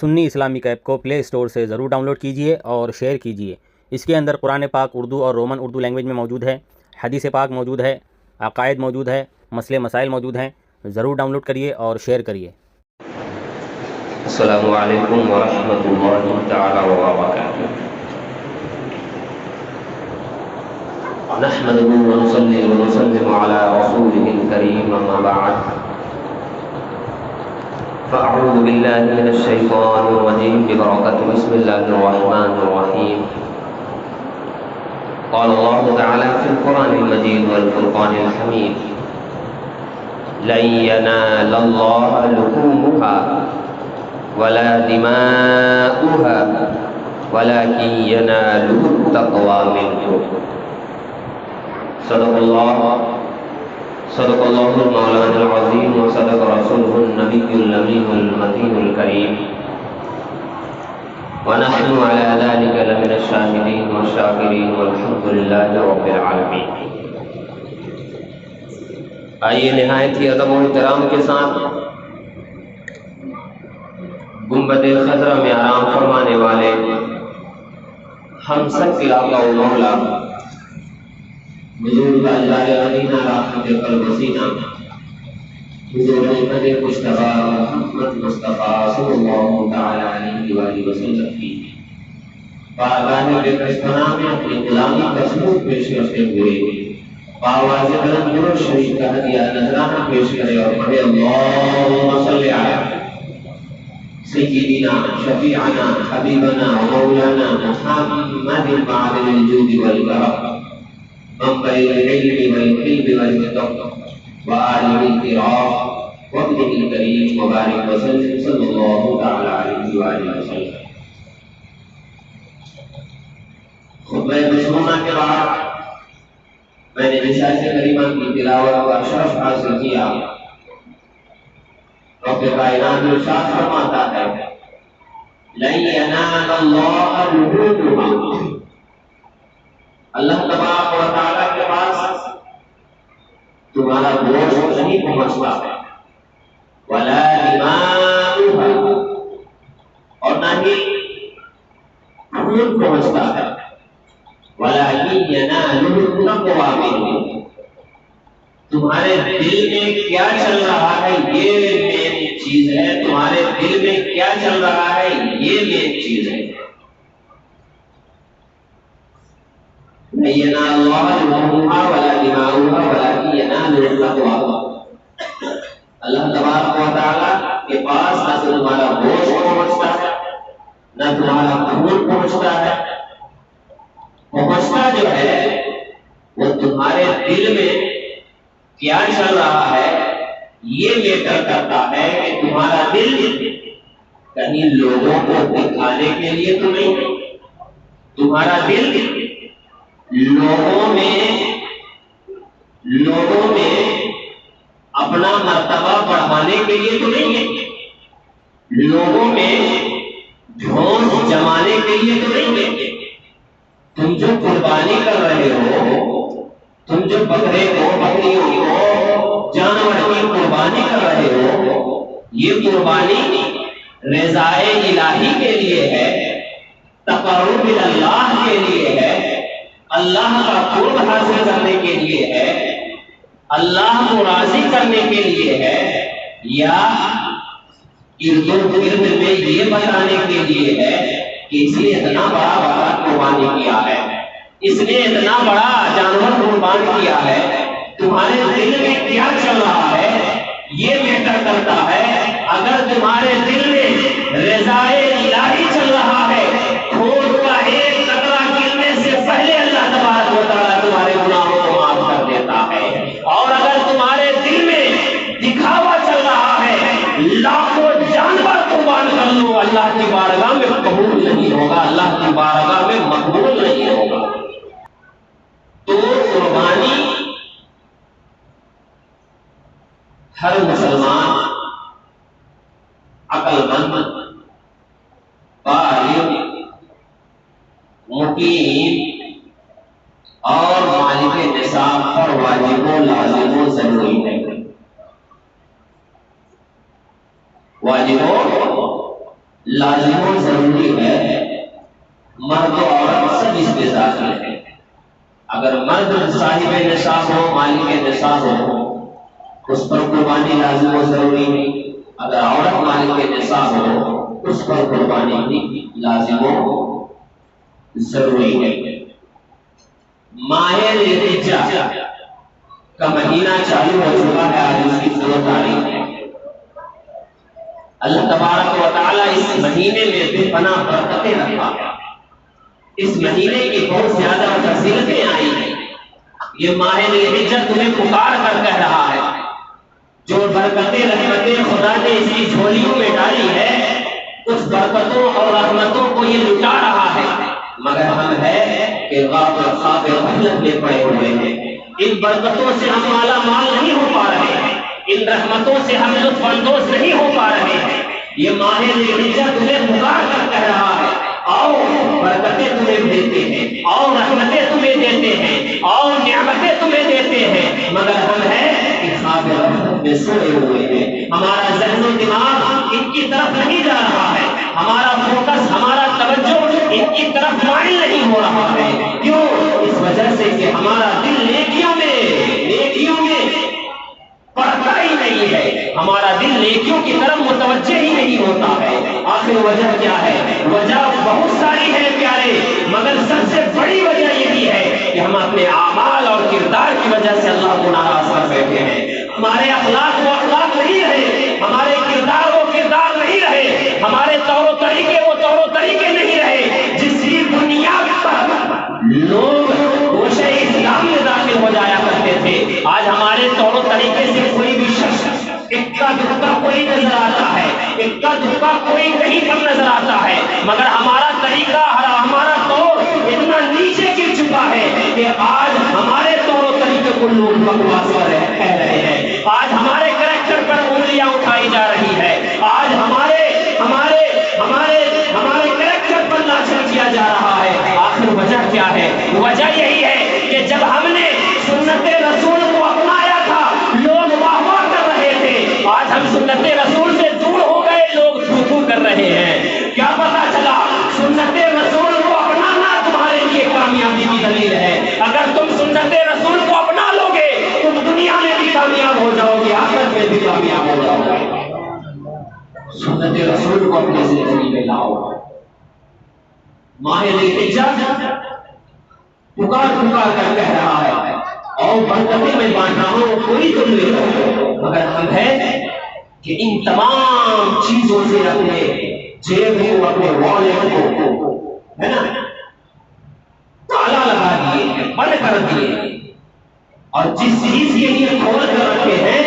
سنی Islamic app کو پلے store سے ضرور ڈاؤن لوڈ کیجیے اور شیئر کیجیے۔ اس کے اندر قرآن پاک اردو اور رومن اردو لینگویج میں موجود ہے، حدیث پاک موجود ہے، عقائد موجود ہے، مسئلے مسائل موجود ہیں۔ ضرور ڈاؤن لوڈ کریے اور شیئر کریے۔ السلام علیکم ورحمۃ اللہ تعالی وبرکاتہ۔ نحمده ونصلي ونسلم على رسوله الكريم اما بعد فاعوذ بالله من الشيطان الرجيم ببركة بسم الله الرحمن الرحيم۔ قال الله تعالى في القرآن المجيد والفرقان الحميد: لن ينال الله لحومها ولا دماؤها ولكن يناله التقوى منكم۔ صدق الله المولانا العظيم وصدق رسوله النبي الأمين المتين الكريم، ونحن على ذلك لمن الشاهدين والشاكرين والحمد لله رب العالمين۔ آئیے نہایت ہی ادب و احترام کے ساتھ گنبد خضرا میں آرام فرمانے والے ہم سب کے آقا و مولا حضور تاجدار مدینہ رحمت قلب وسینہ حضور احمد مصطفیٰ محمد مصطفیٰ صلی اللہ تعالی علیہ وآلہ وسلم کی بارگاہ میں پناہ میں اپنی غلامی کا ثبوت پیش کرتے ہوئے بآواز بلند درود شریف کا ہدیہ نذرانہ پیش کرے اور پڑھے: اللہم صلی علی سیدنا شفیعنا حبیبنا مولانا محمد معدن الجود والکرم منبع العلم والحلم والحکم وآلہ الکرام وابنہ الکریم وبارک وسلم صلی اللہ تعالی علیہ وآلہ وسلم۔ خطبہ مسمومہ کے بعد میں نے رسالہ کریمہ کی تلاوت کا شرف حاصل کیا۔ رب کائنات ارشاد فرماتا ہے: لن ینال اللہ لحومها، اللہ تبارک و تعالیٰ کے پاس تمہارا گوشت نہیں پہنچتا ہے، ولا دماؤها، اور نہ ہی خون پہنچتا ہے، ولکن ینالہ التقوی منکم، تمہارے دل میں کیا چل رہا ہے یہ مین چیز ہے، تمہارے دل میں کیا چل رہا ہے یہ مین چیز ہے۔ لن ینال اللہ لحومها ولا دماؤها ولکن ینالہ التقوی، اللہ تبارک و تعالیٰ کے پاس نہ تو تمہارا گوشت پہنچتا ہے نہ تمہارا خون پہنچتا ہے، پہنچتا جو ہے وہ تمہارے دل میں کیا چل رہا ہے یہ میٹر کرتا ہے کہ تمہارا دل کہیں لوگوں کو دکھانے کے لیے تو نہیں، تمہارا دل لوگوں میں اپنا مرتبہ بڑھانے کے لیے تو نہیں ہے، لوگوں میں ڈھونس جمانے کے لیے تو نہیں ہے۔ تم جو قربانی کر رہے ہو، تم جو بکرے کو بکریوں کو جانور کی قربانی کر رہے ہو، یہ قربانی رضائے الہی کے لیے ہے، تقرب اللہ کے لیے ہے، اللہ کا قرب حاصل کرنے کے لیے ہے، اللہ کو راضی کرنے کے لیے ہے، یا ارد گرد میں یہ بتانے کے لیے ہے کہ اس نے اتنا بڑا بکرا قربانی کیا ہے، اس نے اتنا بڑا جانور قربان کیا ہے۔ تمہارے دل میں کیا چل رہا ہے یہ میٹر کرتا ہے۔ اگر تمہارے دل میں رضائے الہی چل رہا ہے، خون کا ایک قطرہ گرنے سے پہلے اللہ تبارک و تعالیٰ تمہارے گناہوں کو معاف کر دیتا ہے، اور اگر تمہارے دل میں دکھاوا چل رہا ہے، لاکھوں جانور قربان کر لو، اللہ کی بارگاہ میں قبول نہیں ہوگا، اللہ کی بارگاہ میں مقبول نہیں ہوگا۔ تو قربانی ہر مسلمان عقل مند، بالغ، مقیم اور مالک نصاب پر واجب و لازم و ضروری ہے، واجب و لازم و ضروری ہے، مرد و عورت سب اس میں داخل ہے۔ اگر مرد صاحب نصاب ہو، مالک نصاب ہو، اس پر قربانی لازم و ضروری نہیں، اگر عورت مالک نصاب ہو اس پر قربانی بھی لازم و ضروری ہے۔ ماہ ذوالحجہ کا مہینہ چالو ہو چکا ہے، آج اس کی 2 تاریخ ہے۔ اللہ تبارک و تعالیٰ اس مہینے میں بے پناہ برکتیں رکھا ہے، اس مہینے کی بہت زیادہ فضیلتیں آئی ہیں۔ یہ ماہ ذوالحجہ تمہیں پکار کر کہہ رہا ہے، جو برکتیں رحمتیں خدا نے اس کی جھولیوں میں ڈالی ہے، اس برکتوں اور رحمتوں کو یہ لٹا رہا ہے، مگر ہم ہے کہ غافل غفلت میں پڑے ہوئے ہیں۔ ان برکتوں سے ہم مالا مال نہیں ہو پا رہے ہیں، ان رحمتوں سے ہم لطف اندوز نہیں ہو پا رہے ہیں۔ یہ ماہ ذوالحجہ تمہیں پکار کر کہہ رہا ہے، آؤ برکتیں تمہیں دیتے ہیں، آؤ رحمتیں تمہیں دیتے ہیں، آؤ نعمتیں تمہیں دیتے ہیں، مگر ہم ہے کہ خواب رحمت میں سوئے ہوئے ہیں۔ ہمارا ذہن و دماغ ان کی طرف نہیں جا رہا ہے، ہمارا فوکس، ہمارا توجہ ان کی طرف مائل نہیں ہو رہا ہے۔ کیوں؟ اس وجہ سے کہ ہمارا دل نیکیوں میں پڑھتا ہی نہیں ہے، ہمارا دل نیکیوں کی طرف متوجہ ہی نہیں ہوتا ہے۔ آخر وجہ کیا ہے؟ وجہ بہت ساری ہے پیارے، مگر سب سے بڑی وجہ یہی ہے کہ ہم اپنے اعمال اور کردار کی وجہ سے اللہ کو ناراض کر بیٹھے ہیں۔ ہمارے اخلاق وہ اخلاق نہیں رہے، ہمارے کردار وہ کردار نہیں رہے، ہمارے طور و طریقے وہ طور و طریقے نہیں رہے جس کی بنیاد پر لوگ گوشہ اسلام میں داخل ہو جایا کرتے تھے۔ آج ہمارے طور و طریقے سے کوئی بھی شخص اکا دکا کوئی نظر آتا ہے، اکا دکا کوئی کہیں کم نظر آتا ہے، مگر ہمارا طریقہ، ہمارا طور اتنا نیچے گر چکا ہے کہ آج ہمارے طور و طریقے کو لوگ بکواس کہہ رہے ہیں، آج ہمارے کریکٹر پر انگلیاں اٹھائی جا رہی ہے، آج ہمارے کریکٹر پر ناچل کیا جا رہا ہے۔ آخر وجہ کیا ہے؟ وجہ یہی ہے کہ جب ہم نے سنت رسول کو اپنایا تھا لوگ واہ واہ کر رہے تھے، آج ہم سنت رسول سے دور ہو گئے، لوگ تھو تھو کر رہے ہیں۔ کیا پتا چلا؟ سنت رسول کو اپنانا تمہارے لیے کامیابی کی دلیل ہے۔ اگر تم سنت رسول کو اپنا لو گے تم دنیا میں بھی کامیاب ہو جاؤ گے، آخرت میں بھی کامیاب ہو جاؤ گے۔ سنت رسول کو اپنی زندگی میں لاؤ۔ ماہ ذوالحجہ پکار کر کہہ رہا ہے، اور برکتیں میں بانٹ رہا ہوں، کوئی تم نہیں ہو، مگر ہم ہے کہ ان تمام چیزوں سے اپنے جیب کو، اپنے والٹ کو ہے نا تالا لگا دیے، بند کر دیے، اور جس چیز کے لیے کھول کر رکھے ہیں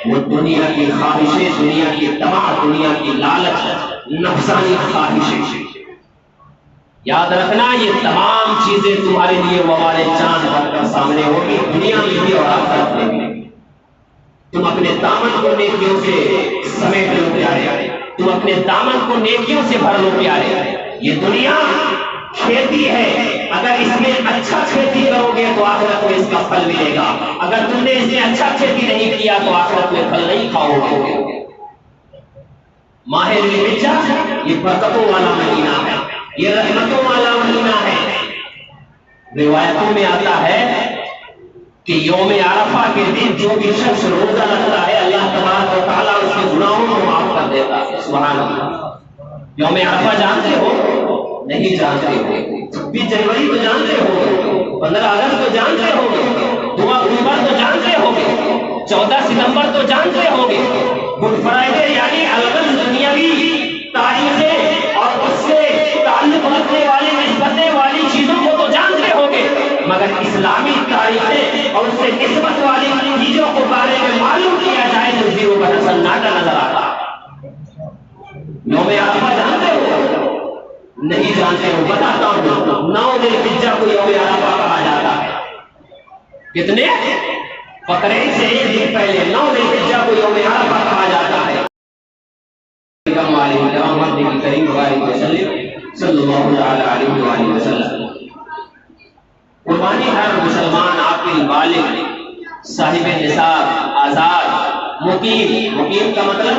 وہ دنیا کی خواہشیں، دنیا کی تمام، دنیا کی لالچ، نفسانی خواہشیں۔ یاد رکھنا یہ تمام چیزیں تمہارے لیے وبال چاند بن کر سامنے ہوگی، دنیا میں بھی اور آخرت میں بھی۔ تم اپنے دامن کو نیکیوں سے سمیٹ لو پیارے، تم اپنے دامن کو نیکیوں سے بھر لو پیارے۔ یہ دنیا کھیتی ہے، اگر اس میں اچھا کھیتی کرو گے تو آخرت میں اس کا پھل ملے گا، اگر تم نے اس میں اچھا کھیتی نہیں کیا تو آخرت میں پھل نہیں کھاؤ گے۔ ماہ ذوالحجہ یہ برکتوں والا مہینہ ہے، یہ رحمتوں والا مہینہ ہے۔ روایتوں میں آتا ہے کہ یوم عرفہ کے دن جو بھی شخص روزہ رکھتا ہے اللہ تبارک و تعالیٰ اس کے گناہوں کو معاف کر دیتا ہے۔ سبحان اللہ۔ یوم عرفہ جانتے ہو؟ نہیں جانتے ہو؟ 26 جنوری تو جانتے ہو، 15 اگست تو جانتے ہو، 2 اکتوبر تو جانتے ہو، 14 ستمبر تو جانتے ہو، گڈ فرائیڈے یعنی الگ دنیاوی تاریخیں اور اس سے تعلق رکھنے والی نسبتیں والی چیزوں کو تو جانتے ہو گے، مگر اسلامی تاریخیں اور اس سے نسبت والی چیزوں کو بارے میں معلوم کیا جائے تو زیرو کا سناٹا نظر آتا۔ یوم عرفہ جانتے ہو؟ نہیں جانتے ہو؟ بتاتا ہوں، 9 ذوالحجہ کو یوم عرفہ کہا جاتا ہے۔ کتنے؟ بقرعید سے ایک دن پہلے 9 ذوالحجہ کو یوم عرفہ کہا جاتا ہے۔ صلی اللہ علیہ وآلہ وسلم۔ قربانی ہر مسلمان عاقل بالغ صاحب نصاب آزاد مقیم کا مطلب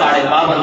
52.5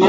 2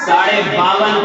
52.5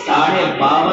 52.5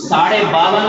52.5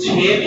6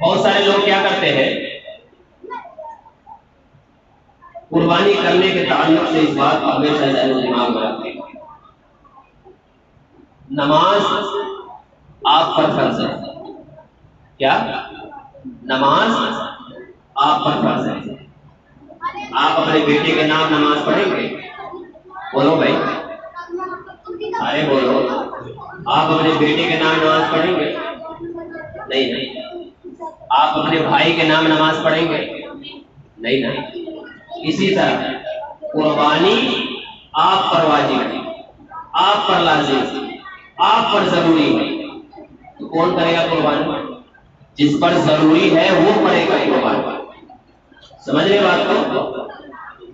بہت سارے لوگ کیا کرتے ہیں، قربانی کرنے کے تعلق سے اس بات کو ہمیشہ ذہن و دماغ میں رکھتے ہیں، نماز آپ پر فرض ہے. کیا؟ نماز آپ پر فرض ہے. آپ اپنے بیٹے کے نام نماز پڑھیں گے؟ بولو بھائی، سارے بولو. آپ اپنے بیٹے کے نام نماز پڑھیں گے؟ نہیں. آپ اپنے بھائی کے نام نماز پڑھیں گے؟ نہیں. اسی طرح قربانی آپ پر واجب ہے، آپ پر لازم ہے، آپ پر ضروری ہے. تو کون کرے گا قربانی؟ جس پر ضروری ہے وہ کرے گا قربانی. سمجھ رہے بات کو؟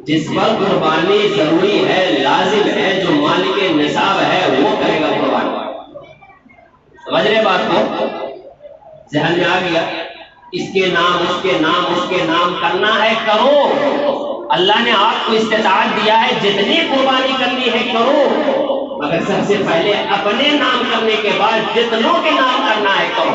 جس پر قربانی ضروری ہے، لازم ہے، جو مالک نصاب ہے وہ کرے گا قربانی. سمجھ رہے بات کو؟ ذہن میں آ گیا؟ اس کے نام اس کے نام اس کے نام کرنا ہے، کرو. اللہ نے آپ کو استطاعت دیا ہے، جتنی قربانی کرنی ہے کرو، مگر سب سے پہلے اپنے نام کرنے کے بعد جتنوں کے نام کرنا ہے کرو.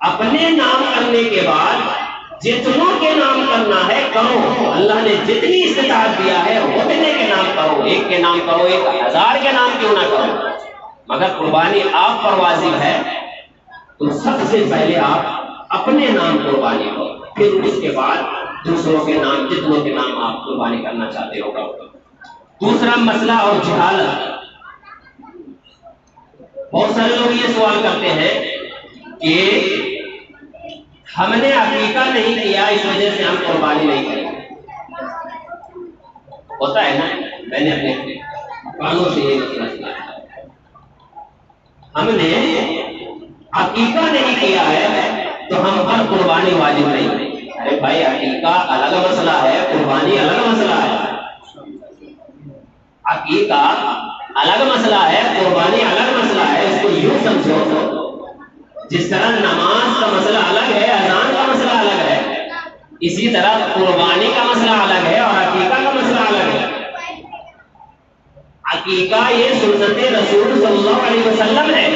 اپنے نام کرنے کے بعد جتنوں کے نام کرنا ہے کرو. اللہ نے جتنی استطاعت دیا ہے اتنے کے نام کرو. ایک کے نام کرو، 1000 کے نام کیوں نہ کرو، مگر قربانی آپ پر واجب ہے تو سب سے پہلے آپ اپنے نام قربانی کرو، پھر اس کے بعد دوسروں کے نام، جتنوں کے نام آپ قربانی کرنا چاہتے ہو کرو. دوسرا مسئلہ اور جہالت. بہت سارے لوگ یہ سوال کرتے ہیں کہ ہم نے عقیقہ نہیں کیا اس وجہ سے ہم قربانی نہیں کریں گے. ہوتا ہے نا، میں نے اپنے کانوں سے یہ مسئلہ سنا ہے. ہم نے عقیقہ نہیں کیا ہے تو ہم پر قربانی واجب نہیں. ارے بھائی، عقیقہ الگ مسئلہ ہے، قربانی الگ مسئلہ ہے. عقیقہ الگ مسئلہ ہے، قربانی الگ مسئلہ ہے. اس کو یوں سمجھو، جس طرح نماز کا مسئلہ الگ ہے، اذان کا مسئلہ الگ ہے، اسی طرح قربانی کا مسئلہ الگ ہے اور عقیقہ کا مسئلہ الگ ہے. عقیقہ یہ سنت رسول صلی اللہ علیہ وسلم ہے،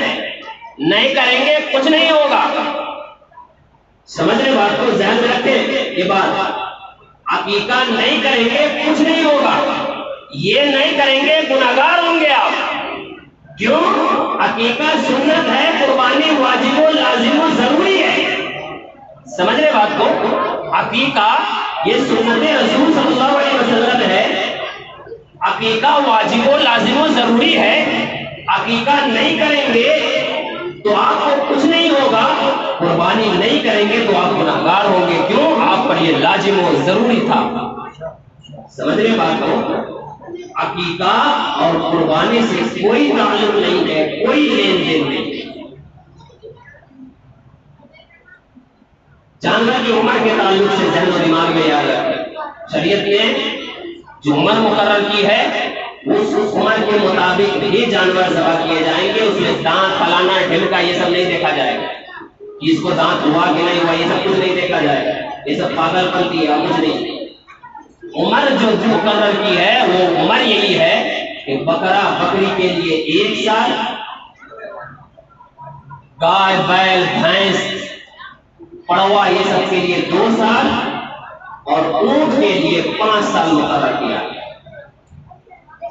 نہیں کریں گے کچھ نہیں ہوگا. سمجھ رہے بات کو؟ ذہن میں رکھیں یہ بات. عقیقہ نہیں کریں گے کچھ نہیں ہوگا، یہ نہیں کریں گے گناہگار ہوں گے آپ. کیوں؟ عقیقہ سنت ہے، قربانی واجب و لازم و ضروری ہے. سمجھ رہے بات کو؟ عقیقہ یہ سنت رسول صلی اللہ علیہ وسلم ہے، عقیقہ واجب و لازم و ضروری ہے. عقیقہ نہیں کریں گے تو آپ کو کچھ نہیں ہوگا، قربانی نہیں کریں گے تو آپ گناہگار ہوں گے. کیوں؟ آپ پر یہ لازم و ضروری تھا. سمجھ رہے بات کو؟ عقیقہ اور قربانی سے کوئی تعلق نہیں ہے، کوئی لین دین نہیں. جانور کی عمر کے تعلق سے ذہن و دماغ میں یاد رکھیں، شریعت نے جو عمر مقرر کی ہے اس عمر کے مطابق ہی جانور ذبح کیے جائیں گے. اس میں دانت فلانا ڈھلکا یہ سب نہیں دیکھا جائے گا کہ اس کو دانت ہوا کہ نہیں ہوا، یہ سب کچھ نہیں دیکھا جائے گا. یہ سب پاگل پنتی ہے، کچھ نہیں. عمر جو مقرر کی ہے وہ عمر یہی ہے کہ بکرا بکری کے لیے 1 سال، گائے بیل بھینس پڑوا یہ سب کے لیے 2 سال اور اونٹ کے لیے 5 سال مقرر کیا.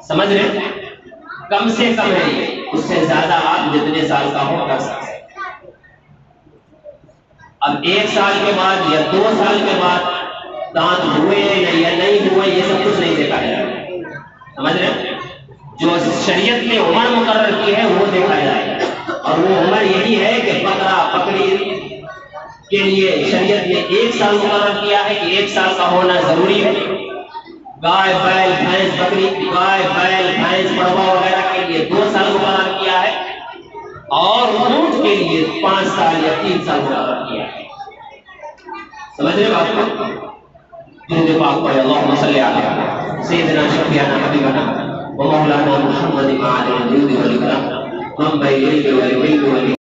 سمجھ رہے؟ کم سے کم ہے یہ، اس سے زیادہ آپ جتنے سال کا ہو کر سکتے. اب 1 سال کے بعد یا 2 سال کے بعد دانت ہوئے یا نہیں ہوئے یہ سب کچھ نہیں دیکھا جائے. سمجھ رہے؟ جو شریعت نے عمر مقرر کی ہے وہ دیکھا جائے، اور وہ عمر یہی ہے کہ بکرا بکری کے لیے شریعت نے 1 سال مقرر کیا ہے کہ 1 سال کا ہونا ضروری ہے. گائے بیل بھینس بکری، گائے بیل بھینس پڑوا وغیرہ کے لیے 2 سال مقرر کیا ہے اور اونٹ کے لیے 5 سال یا 3 سال مقرر کیا ہے. سمجھ رہے بات کو؟ درود پاک پڑھیں، اللہم صلی علی سیدنا شفیعنا حبیبنا و مولانا محمد وعلی آلہ و صحبہ وسلم.